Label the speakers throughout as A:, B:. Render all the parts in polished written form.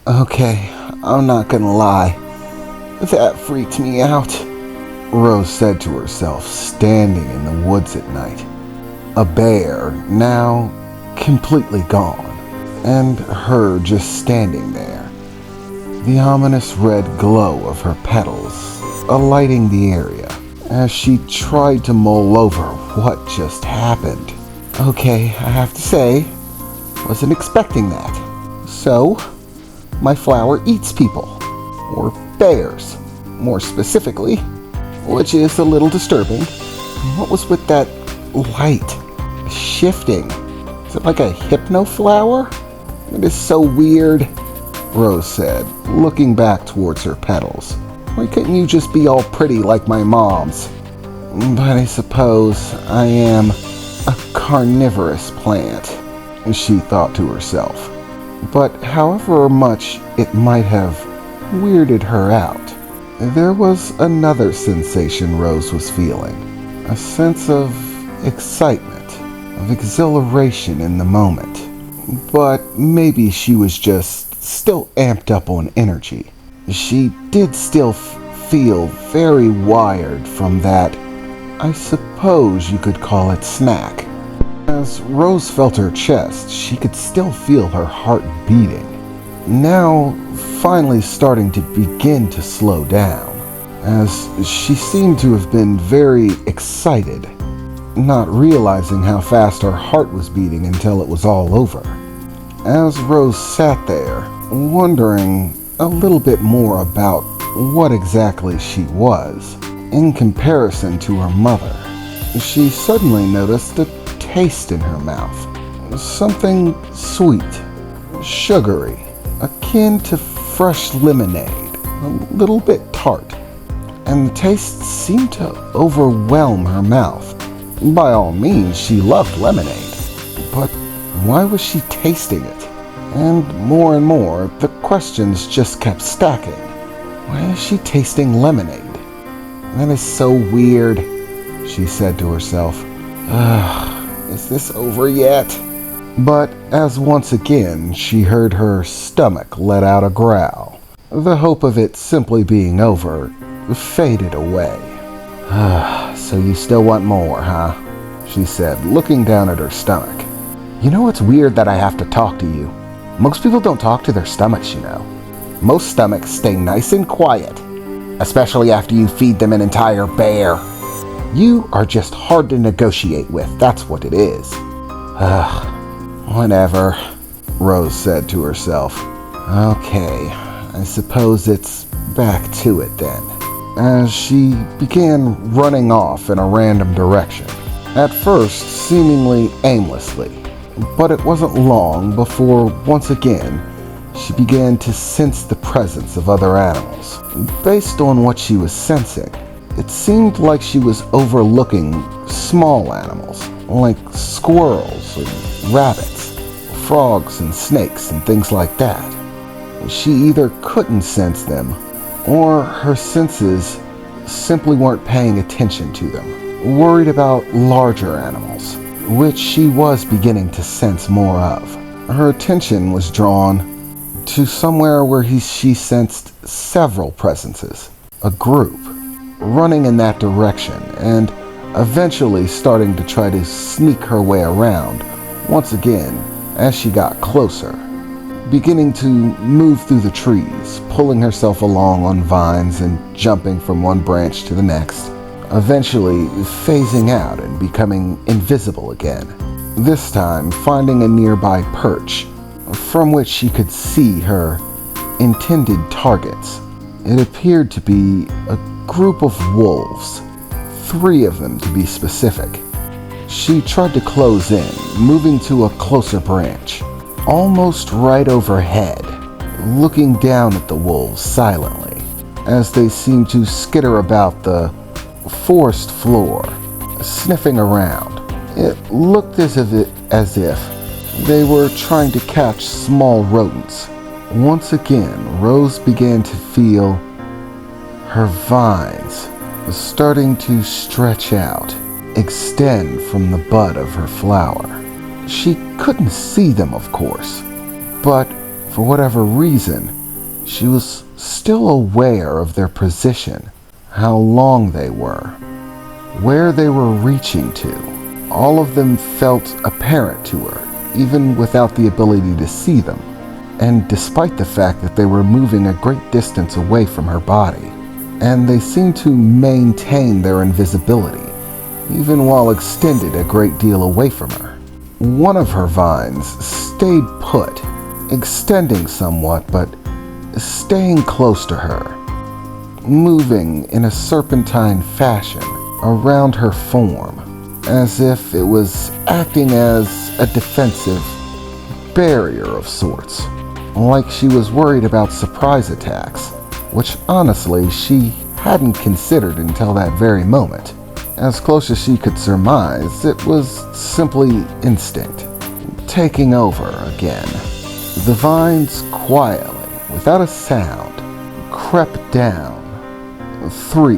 A: Okay, I'm not gonna lie. That freaked me out, Rose said to herself, standing in the woods at night. A bear, now completely gone, and her just standing there. The ominous red glow of her petals alighting the area as she tried to mull over what just happened. Okay, I have to say, wasn't expecting that. So, my flower eats people, or bears, more specifically, which is a little disturbing. What was with that light shifting? Is it like a hypno flower? It is so weird, Rose said, looking back towards her petals. Why couldn't you just be all pretty like my mom's? But I suppose I am a carnivorous plant, she thought to herself. But however much it might have weirded her out, there was another sensation Rose was feeling. A sense of excitement, of exhilaration in the moment. But maybe she was just still amped up on energy. She did still feel very wired from that, I suppose you could call it, snack. As Rose felt her chest, she could still feel her heart beating, now finally starting to begin to slow down, as she seemed to have been very excited, not realizing how fast her heart was beating until it was all over. As Rose sat there, wondering a little bit more about what exactly she was, in comparison to her mother, she suddenly noticed a taste in her mouth. Something sweet, sugary, akin to fresh lemonade, a little bit tart, and the taste seemed to overwhelm her mouth. By all means, she loved lemonade, but why was she tasting it? And more, the questions just kept stacking. Why is she tasting lemonade? That is so weird, she said to herself. Is this over yet? But as once again she heard her stomach let out a growl, the hope of it simply being over faded away. So you still want more, huh? She said, looking down at her stomach. You know, it's weird that I have to talk to you. Most people don't talk to their stomachs, you know. Most stomachs stay nice and quiet, especially after you feed them an entire bear. You are just hard to negotiate with, that's what it is. Whatever, Rose said to herself. Okay, I suppose it's back to it then, as she began running off in a random direction, at first seemingly aimlessly, but it wasn't long before once again she began to sense the presence of other animals. Based on what she was sensing, it seemed like she was overlooking small animals, like squirrels and rabbits, frogs and snakes and things like that. She either couldn't sense them, or her senses simply weren't paying attention to them, worried about larger animals, which she was beginning to sense more of. Her attention was drawn to somewhere where she sensed several presences, a group, running in that direction, and eventually starting to try to sneak her way around, once again, as she got closer, beginning to move through the trees, pulling herself along on vines and jumping from one branch to the next, eventually phasing out and becoming invisible again, this time finding a nearby perch from which she could see her intended targets. It appeared to be a group of wolves, 3 of them to be specific. She tried to close in, moving to a closer branch, almost right overhead, looking down at the wolves silently, as they seemed to skitter about the forest floor, sniffing around. It looked as if they were trying to catch small rodents. Once again, Rose began to feel her vines starting to stretch out, extend from the bud of her flower. She couldn't see them, of course, but For whatever reason, she was still aware of their position, how long they were, where they were reaching to. All of them felt apparent to her, even without the ability to see them, and despite the fact that they were moving a great distance away from her body. And they seemed to maintain their invisibility, even while extended a great deal away from her. One of her vines stayed put, extending somewhat, but staying close to her, moving in a serpentine fashion around her form, as if it was acting as a defensive barrier of sorts, like she was worried about surprise attacks, which honestly she hadn't considered until that very moment. As close as she could surmise, it was simply instinct, taking over again. The vines quietly, without a sound, crept down. 3,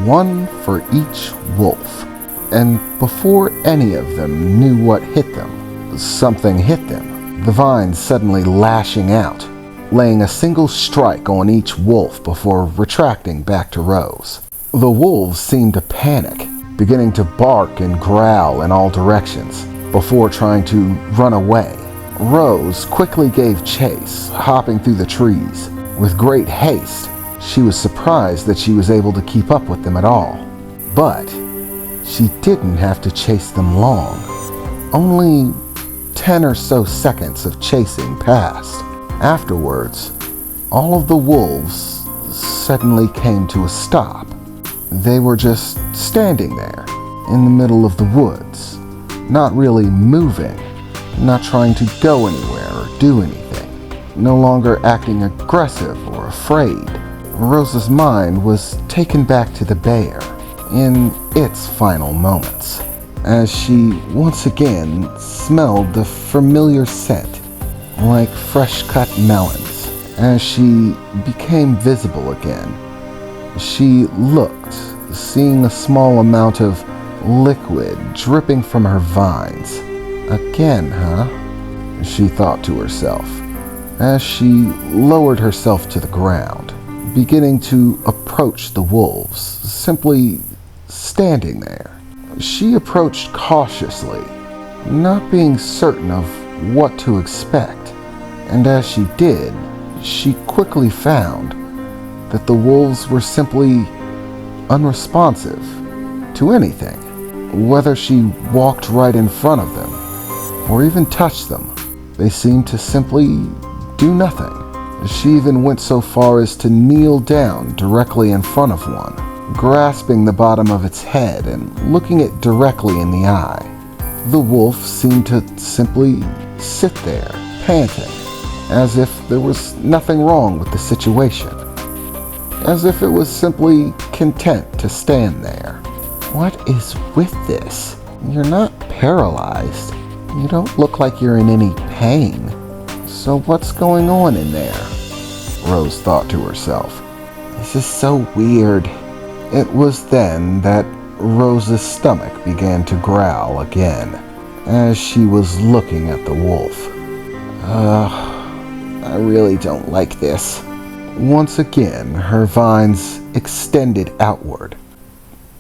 A: one for each wolf. And before any of them knew what hit them, something hit them, the vines suddenly lashing out, laying a single strike on each wolf before retracting back to Rose. The wolves seemed to panic, beginning to bark and growl in all directions before trying to run away. Rose quickly gave chase, hopping through the trees. With great haste, she was surprised that she was able to keep up with them at all. But she didn't have to chase them long. Only 10 or so seconds of chasing passed. Afterwards, all of the wolves suddenly came to a stop. They were just standing there in the middle of the woods, not really moving, not trying to go anywhere or do anything, no longer acting aggressive or afraid. Rose's mind was taken back to the bear in its final moments, as she once again smelled the familiar scent like fresh-cut melons. As she became visible again, she looked, seeing a small amount of liquid dripping from her vines. Again, huh? She thought to herself, as she lowered herself to the ground, beginning to approach the wolves, simply standing there. She approached cautiously, not being certain of what to expect, and as she did, she quickly found that the wolves were simply unresponsive to anything. Whether she walked right in front of them or even touched them, they seemed to simply do nothing. She even went so far as to kneel down directly in front of one, grasping the bottom of its head and looking it directly in the eye. The wolf seemed to simply sit there, panting, as if there was nothing wrong with the situation, as if it was simply content to stand there. What is with this? You're not paralyzed. You don't look like you're in any pain. So what's going on in there? Rose thought to herself. This is so weird. It was then that Rose's stomach began to growl again, as she was looking at the wolf. I really don't like this. Once again, her vines extended outward,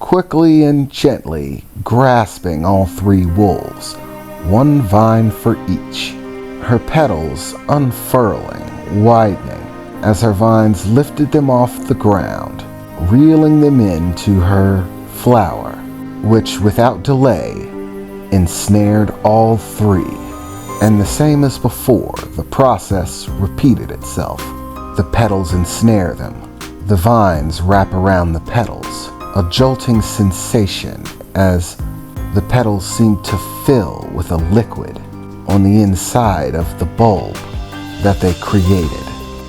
A: quickly and gently grasping all 3 wolves, one vine for each, her petals unfurling, widening, as her vines lifted them off the ground, reeling them into her flower, which without delay ensnared all 3. And the same as before, the process repeated itself. The petals ensnare them. The vines wrap around the petals, a jolting sensation as the petals seem to fill with a liquid on the inside of the bulb that they created.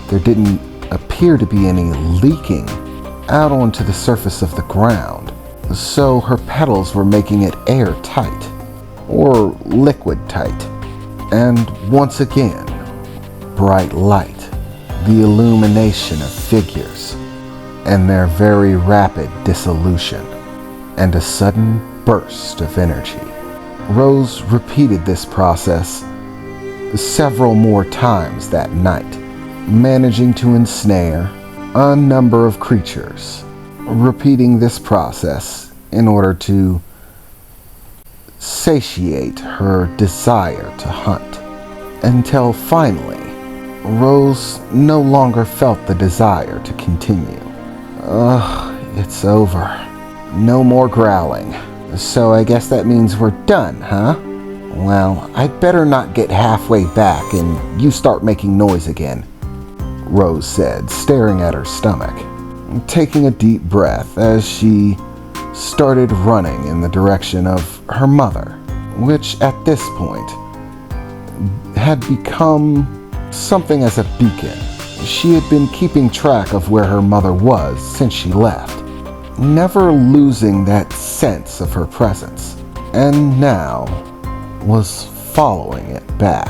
A: There didn't appear to be any leaking out onto the surface of the ground, so her petals were making it airtight, or liquid tight. And once again, bright light, the illumination of figures, and their very rapid dissolution, and a sudden burst of energy. Rose repeated this process several more times that night, managing to ensnare a number of creatures, repeating this process in order to satiate her desire to hunt, until finally, Rose no longer felt the desire to continue. Ugh, it's over. No more growling. So I guess that means we're done, huh? Well, I'd better not get halfway back and you start making noise again, Rose said, staring at her stomach, taking a deep breath as she started running in the direction of her mother, which at this point had become something as a beacon. She had been keeping track of where her mother was since she left, never losing that sense of her presence, and now was following it back.